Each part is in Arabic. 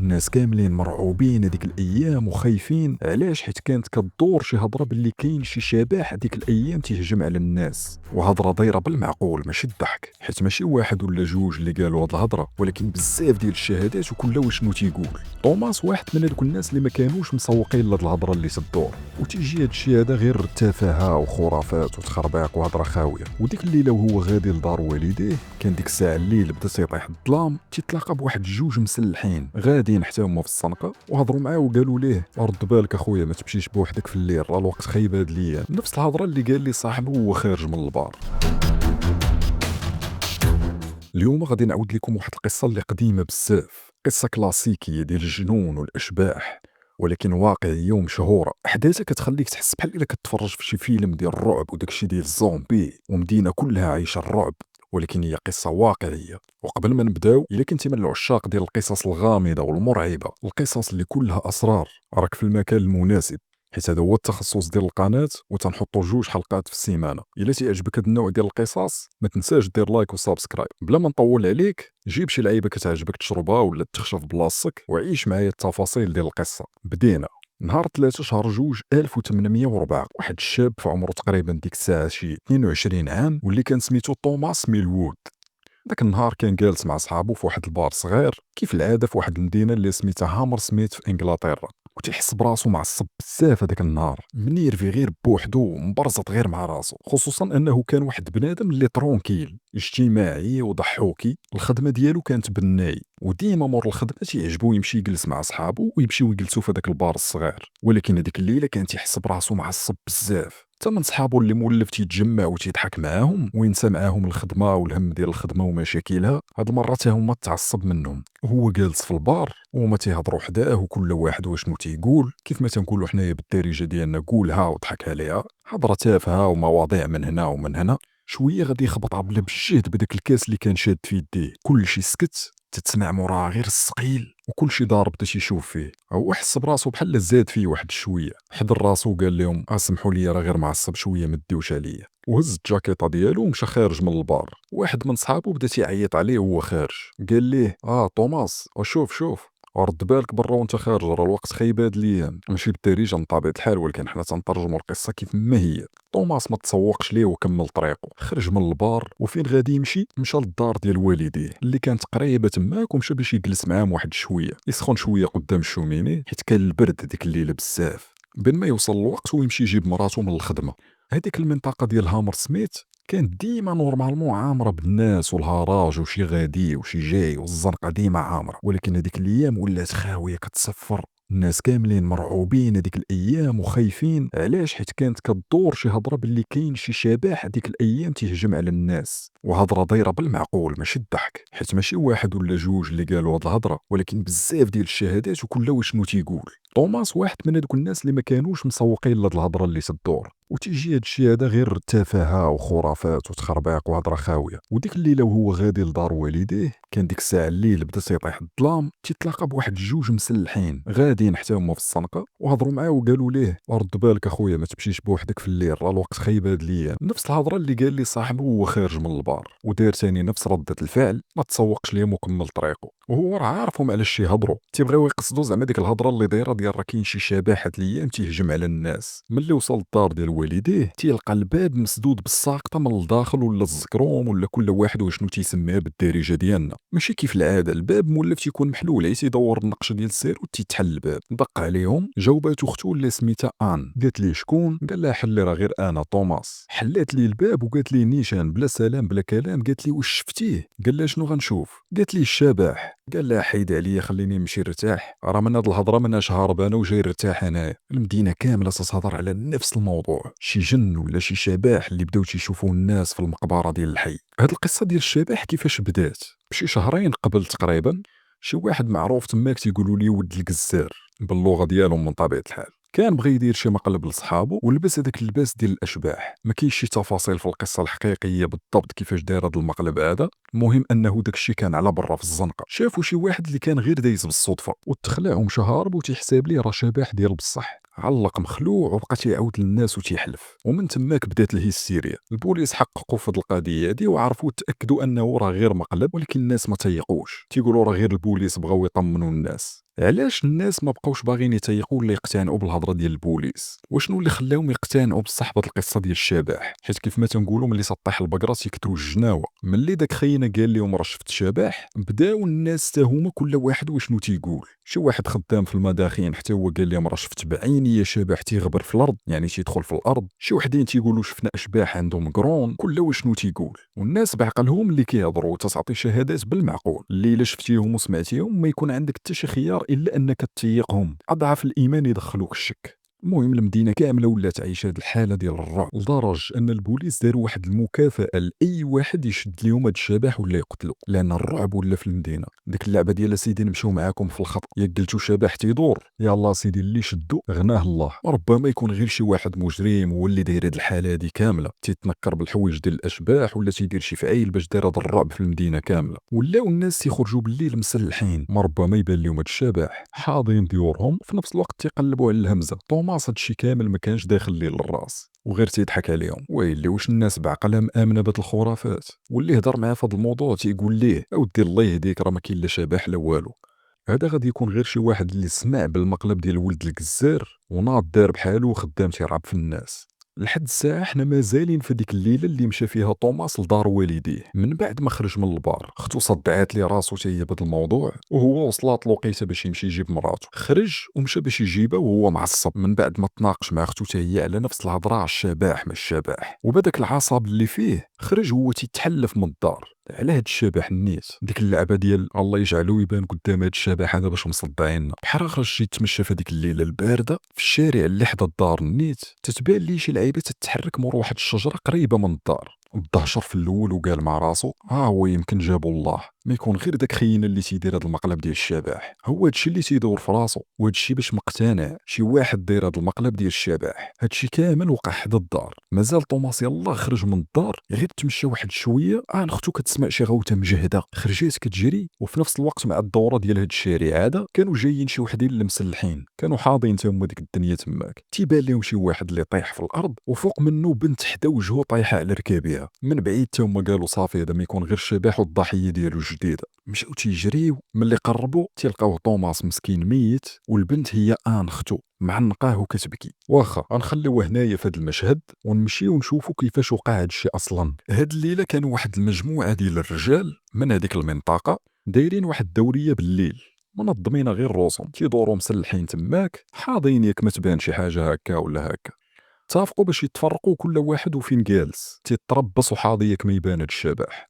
الناس كاملين مرعوبين هذيك الايام وخايفين. علاش؟ حيت كانت كدور شي هضره باللي كاين شي شبح هذيك الايام تيهجم على الناس، وهضره دايره بالمعقول ماشي الضحك، حيت ماشي واحد ولا جوج اللي قالوا هاد الهضره، ولكن بزاف ديال الشهادات وكل شنو تيقول. توماس واحد من هذوك الناس اللي ما كانوش مسوقين لهاد الهضره اللي تدور، وتيجي هادشي هذا غير تفاهه وخرافات وتخربيق وهضره خاويه. وديك الليله وهو غادي لدار والديه، كان ديك الساعه الليل بدا تيطيح الظلام، تيتلاقى بواحد جوج مسلحين غاديين حتى هما في الزنقه، وهضروا معاه وقالوا ليه رد بالك اخويا ما تمشيش بوحدك في الليل، راه الوقت خايب هاد الايام. نفس الهضره اللي قال لي صاحبه وهو خارج من البار. اليوم غادي نعاود لكم واحد القصه اللي قديمه بزاف، قصه كلاسيكيه ديال الجنون والاشباح، ولكن واقعيه ومشهوره. احداثها كتخليك تحس بحال الا كتفرج في شي فيلم ديال الرعب وداكشي ديال الزومبي ومدينه كلها عايشه الرعب، ولكن هي قصه واقعيه. وقبل ما نبداو، الا كنتي من العشاق ديال القصص الغامضه والمرعبه، القصص اللي كلها اسرار، راك في المكان المناسب، حيت هذا هو التخصص ديال القناه، وتنحطوا جوج حلقات في السيمانه. الا تيعجبك هذا النوع ديال القصص ما تنساش دير لايك وسبسكرايب. بلا ما نطول عليك، جيب شي لعيبه كتعجبك تشربها ولا تخشف بلاصتك وعيش معايا التفاصيل ديال القصه. بدينا. نهار 3 شهر 2 1804، واحد الشاب في عمره تقريبا ديك الساعه شي 22 عام، واللي كان سميتو توماس ميلوود. داك النهار كان جالس مع صحابو في واحد البار صغير كيف العاده في واحد المدينه اللي سميتها هامر سميث في انجلترا. وتيحس براسو معصب بزاف هذاك النهار، منيرفي غير بوحدو ومبرزط غير مع راسو، خصوصا انه كان واحد بنادم اللي ترونكيل اجتماعي وضحوكي. الخدمه ديالو كانت بناي، وديما مور الخدمه تيعجبو يمشي يجلس مع صحابو ويمشيو يجلسوا في هذاك البار الصغير. ولكن هذيك الليله كان تيحس براسو معصب بزاف، حتى من صحابو اللي مولف تيتجمع وتيضحك معاهم وينسى معاهم الخدمه والهم ديال الخدمه ومشاكلها. هاد المره حتى هما تعصب منهم، وهو جالس في البار وهما تيهضروا حداه وكل واحد واشنو تيقول، كيف ما تنقولوا حنايا بالدارجه ديالنا قولها وضحك عليها، هضره تافهه ومواضيع من هنا ومن هنا. شويه غادي يخبط عبله بالجهد بداك الكاس اللي كان شاد في يديه. كلشي سكت، تتسمع موراه غير السقيل، وكلشي ضارب باش يشوف فيه. هو حس براسو بحال زاد فيه واحد شويه، حضر راسو وقال لهم اسمحوا لي راه غير معصب شويه ما ديوش عليا، وهز الجاكيطه ديالو ومشى خارج من البار. واحد من صحابو بدا تيعيط عليه وهو خارج، قال ليه توماس شوف شوف، ورد بالك برا وانت خارج، راه الوقت خايب هاد الايام. ماشي بالدارجه من طبيعه الحال، ولكن حنا تنترجموا القصه كيف ما هي. توماس ما تسوقش ليه وكمل طريقه، خرج من البار وفين غادي يمشي مشى للدار ديال والديه اللي كانت قريبه تماك، ومشى باش يجلس معاهم واحد شويه يسخن شويه قدام الشوميني، حيت كان البرد ديك الليله بزاف، بين ما يوصل الوقت ويمشي يجيب مراته من الخدمه. هذيك المنطقه ديال هامر سميث كانت ديما نورمالمون عامره بالناس والهراج وشي غادي وشي جاي، والزنقه ديما عامره، ولكن هذيك الايام ولات خاويه كتصفر. الناس كاملين مرعوبين هذيك الايام وخايفين. علاش؟ حيت كانت كدور شي هضره باللي كاين شي شبح هذيك الايام تيهجم على الناس، وهضره دايره بالمعقول ماشي الضحك، حيت ماشي واحد ولا جوج اللي قالوا هاد الهضره، ولكن بزاف ديال الشهادات وكل شنو تيقول. توماس واحد من هذوك الناس اللي ما كانوش مسوقين لهاد الهضره اللي تدور، وتيجي هادشي هذا غير تفاهه وخرافات وتخربيق وهضره خاويه. وديك الليله وهو غادي لدار والديه، كان ديك الساعه الليل بدا تيطيح الظلام، تيتلاقى بواحد جوج مسلحين غاديين حتى هما في الزنقه، وهضروا معاه وقالوا ليه رد بالك اخويا ما تمشيش بوحدك في الليل، راه الوقت خايب هاد الايام. نفس الهضره اللي قال لي صاحبه وهو خارج من البار، ودار ثاني نفس رده الفعل، ما تسوقش ليهم وكمل طريقه. وهو راه عارفهم علاش شي يهضروا، تيبغيو يقصدوا زعما ديك الهضره اللي دايره ديال راه كاين شي شبح هاد الايام تيهجم على الناس. ملي وصل للدار ديال والديه، تيلقى الباب مسدود بالساقطه من الداخل ولا الزكروم ولا كل واحد وشنو تيسميها بالدارجه ديالنا. ماشي كيف العاده، الباب مولف تيكون محلول، عيسى يدور النقشه ديال السير وتيتحل الباب. دق عليهم، جاوبات اختو اللي سميتها ان، قالت ليه شكون؟ قال لها حلي راه غير انا توماس. حلات لي الباب وقالت لي نيشان بلا سلام بلا كلام، قالت لي واش شفتيه؟ قال لها شنو غنشوف؟ قالت لي الشبح. قال لها حيد عليا خليني نمشي نرتاح، راه من هاد الهضره مناش هارب انا وجاي نرتاح انايا. المدينه كامله تتهضر على نفس الموضوع، شي جن ولا شي شبح اللي بداو تيشوفوا الناس في المقبره ديال الحي. هاد القصه ديال الشبح كيفاش بدات؟ بشي شهرين قبل تقريبا، شي واحد معروف تماك تيقولوا لي ولد الجزار باللغه ديالهم من طبيعه الحال، كان بغى يدير شي مقلب لصحابو ولبس هذاك اللباس ديال الاشباح. ما كاينش شي تفاصيل في القصه الحقيقيه بالضبط كيفاش داير هذا المقلب هذا، المهم انه داك الشيء كان على برا في الزنقه. شافوا شي واحد اللي كان غير دايز بالصدفه وتخلع ومشى هارب، وتيحساب ليه راه شباح ديال بصح. علق مخلوع وبقى تيعاود للناس وتيحلف، ومن تماك بدات الهستيريا. البوليس حققوا في هذه القضيه هذه وعرفوا تاكدوا انه راه غير مقلب، ولكن الناس ما تيقوش، تيقولوا راه غير البوليس بغاو يطمنوا الناس. علاش الناس ما بقاوش باغيين يتيقوا ولا يقتنعوا بالهضره ديال البوليس؟ وشنو اللي خلاهم يقتنعوا بصح بهاد القصه ديال الشبح؟ حيت كيف ما تنقولوا ملي سطح البقره تيكثروا الجناوه. ملي داك خينا قال لهم راه شفت شبح، بداو الناس حتى هما كل واحد وشنو تيقول. شي واحد خدام في المداخين حتى هو قال لهم راه شفت بعيني شبح تيغبر في الارض، يعني تيدخل في الارض. شي وحدين تيقولوا شفنا اشباح عندهم قرون، كل وشنو تيقول. والناس بعقلهم اللي كيهضروا تعطي شهادات بالمعقول اللي الا شفتيهم وسمعتيهم ما يكون عندك حتى شي خيار الا انك تيقهم. اضعف الايمان يدخلوك الشك. المهم المدينه كامله ولات عايشه هاد الحاله ديال الرعب، لدرجه ان البوليس داروا واحد المكافاه لاي واحد يشد ليهم هاد الشبح ولا يقتلو، لان الرعب ولا في المدينه. ديك اللعبه ديال سيدي نمشيو معاكم في الخط، يا قلتو شبح تيدور يلا سيدي اللي شدو غناه الله. ربما يكون غير شي واحد مجرم هو اللي داير هاد الحاله هادي كامله، تيتنكر بالحوايج ديال الاشباح ولا تيدير شي فعيل باش دار هاد الرعب في المدينه كامله. ولاو الناس تيخرجوا بالليل مسلحين، ما ربما يبان لهم هاد الشبح حاضين ديورهم في نفس الوقت تيقلبوا على الهمزه. توماس هادشي كامل ما كانش داخل ليه للراس وغير تيضحك عليهم. ويلي واش الناس بعقلها مآمنه بهاد الخرافات؟ واللي هضر معاه في هاد الموضوع تيقول ليه اودي الله يهديك راه ما كاين لا شبح لا والو. هذا غادي يكون غير شي واحد اللي سمع بالمقلب ديال ولد الجزار وناض دار بحالو وخدام تيرعب في الناس. لحد الساعه حنا مازالين في ديك الليله اللي مشى فيها توماس لدار والديه. من بعد ما خرج من البار اختو صدعات لي راسو حتى هي بهذا الموضوع، وهو وصلات لوقيته باش يمشي يجيب مراته. خرج ومشى باش يجيبها وهو معصب من بعد ما تناقش مع اختو حتى هي على نفس الهضره على الشباح ما الشباح. وبداك العصاب اللي فيه خرج هو تيتحلف من الدار على هاد الشبح النيت. ديك اللعبه ديال الله يجعلو يبان قدام هاد الشبح هذا باش مصدعيننا. بحال خرج شي يتمشى في هذيك الليله البارده في الشارع اللي حدا الدار النيت، تتبان ليه شي لعيبه تتحرك مور واحد الشجره قريبه من الدار. الدهشر في الاول وقال مع راسو هو يمكن جابو الله، ما يكون غير داك خينا اللي تيدير هذا المقلب ديال الشبح. هو هادشي اللي تيدور في راسو، وهادشي باش مقتنع شي واحد داير هذا المقلب ديال الشبح. هادشي كامل وقع حدا الدار. مازال توماس يلاه خرج من الدار غير تمشى واحد شويه اختو كتسمع شي غوته مجهده، خرجات كتجري. وفي نفس الوقت مع الدوره ديال هاد الشارع هذا كانوا جايين شي وحدين المسلحين كانوا حاضين تما ديك الدنيا تماك. تيبان لهم شي واحد اللي طايح في الارض وفوق منه بنت حدا وجهه طايحه على ركابها. من بعيد تما قالوا صافي هذا ما يكون غير شبح والضحيه ديالو جديده. مشاو تيجريو، ملي قربوا تلقاو توماس مسكين ميت والبنت هي اختو معنقاه وكتبكي. واخا غنخليوه هنايا في هذا المشهد ونمشيو نشوفوا كيفاش وقع هذا الشيء اصلا. هاد الليله كانوا واحد المجموعه ديال الرجال من هذيك المنطقه دايرين واحد الدوريه بالليل منظمين غير الرسوم، تيدوروا مسلحين تماك حاضين ياك ما تبان شي حاجه هكا ولا هكا. اتفقوا باش يتفرقوا كل واحد وفين جالس، تيتربصوا حاضيك ما يبان هاد الشبح.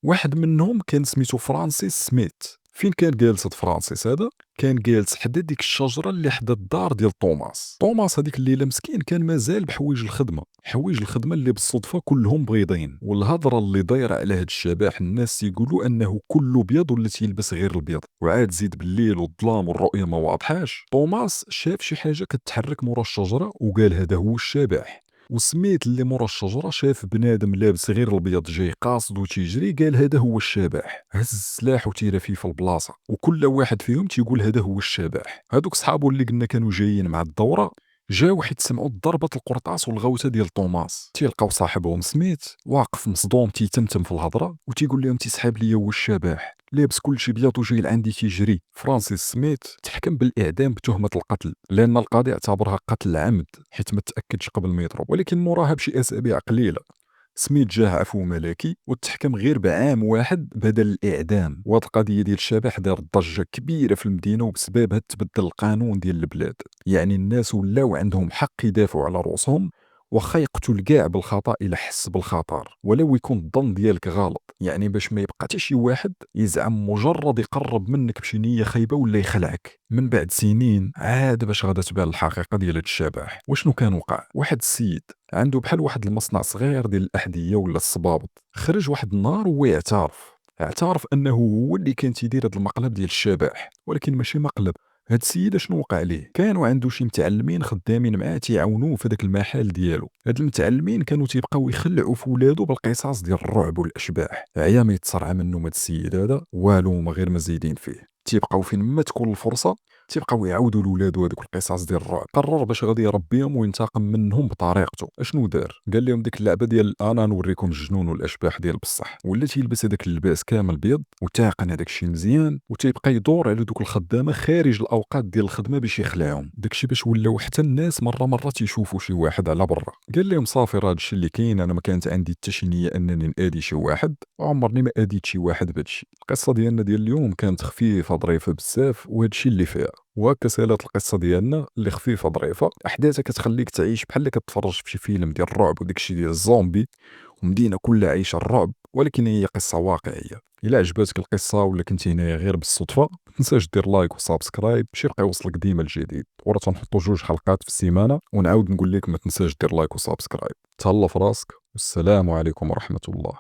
واحد منهم كان سميتو فرانسيس سميت. فين كان جالس هاد فرانسيس هذا؟ كان جالس حدا ديك الشجره اللي حدا الدار ديال توماس هذيك الليله مسكين كان مازال بحوايج الخدمه، حوايج الخدمه اللي بالصدفه كلهم بيضين. والهضره اللي دايره على هاد الشبح الناس يقولوا انه كله بيض ولا تيلبس غير البيض. وعاد زيد بالليل والظلام والرؤيه ما واضحاش، توماس شاف شي حاجه كتحرك مورا الشجره وقال هذا هو الشبح. وسميت اللي مورا الشجره شاف بنادم لابس غير البيض جاي قاصد وتيجري، قال هذا هو الشبح. هز السلاح وتيرا فيه في البلاصه، وكل واحد فيهم تيقول هذا هو الشبح. هذوك صحابو اللي قلنا كانوا جايين مع الدوره جاو حيت سمعوا ضربه القرطاس والغوته ديال توماس. تيلقاو صاحبهم سميت واقف مصدوم تيتمتم في الهضره وتيقول لهم تيسحاب ليا هو الشبح لابس كلشي بيض وجاي لعندي تيجري. فرانسيس سميت تحكم بالاعدام بتهمه القتل لان القاضي اعتبرها قتل عمد حيت ما تاكدش قبل ما يضرب، ولكن موراها بشي اسابيع قليله سميت جاه عفو ملكي وتحكم غير بعام واحد بدل الاعدام. وهاد القضيه ديال الشبح دار ضجه كبيره في المدينه وبسببها تبدل القانون ديال البلاد. يعني الناس ولاو عندهم حق يدافعوا على رؤوسهم واخا يقتل كاع بالخطا الى حس بالخطر ولو يكون الظن ديالك غلط. يعني باش ما يبقى حتى شي واحد يزعم مجرد يقرب منك بشي نيه خايبه ولا يخلعك. من بعد سنين عاد باش غادا تبان الحقيقه ديال هاد الشبح. وشنو كان وقع؟ واحد السيد عنده بحال واحد المصنع صغير ديال الاحذيه ولا الصبابط، خرج واحد النهار وهو اعترف انه هو اللي كان تيدير هاد المقلب ديال الشبح، ولكن ماشي مقلب. هاد السيد شنو وقع ليه؟ كانوا عنده شي متعلمين خدامين معاه تيعاونوه في داك المحل ديالو. هاد المتعلمين كانوا تيبقاو يخلعوا في ولادو بالقصص ديال الرعب والاشباح. عيا ما يتصرع منهم هاد السيد هذا والو ما غير مزيدين فيه، تيبقاو فين ما تكون الفرصه تيبقاو يعاودوا لولادو هذوك القصص ديال الرعب. قرر باش غادي يربيهم وينتقم منهم بطريقته. اشنو دار؟ قال لهم ديك اللعبه ديال انا نوريكم الجنون والاشباح ديال بصح. ولا تيلبس هذاك اللباس كامل بيض وتاقن هذاك الشيء مزيان، وتيبقى يدور على دوك الخدامه خارج الاوقات ديال الخدمه باش يخلعهم. داكشي باش ولاو حتى الناس مره تيشوفوا شي واحد على برا. قال لهم صافي راه هادشي اللي كاين، انا ما كانت عندي حتى شي نيه انني نادي شي واحد، وعمرني ما اديت شي واحد بهادشي. القصه ديالنا ديال اليوم كانت خفيفه ظريفه بزاف، وهادشي اللي فيها. وهكا سالات القصه ديالنا اللي خفيفه ظريفه، احداثها كتخليك تعيش بحال كتفرج في شي فيلم ديال الرعب وداكشي ديال الزومبي، ومدينه كلها عايشه الرعب، ولكن هي قصه واقعيه. الا عجبتك القصه ولا كنتي هنايا غير بالصدفه، ما تنساش دير لايك وسبسكرايب باش يبقى يوصلك ديما الجديد. وراه تنحطوا 2 حلقات في السيمانه، ونعاود نقول لك ما تنساش دير لايك وسبسكرايب. تهلا في راسك، والسلام عليكم ورحمه الله.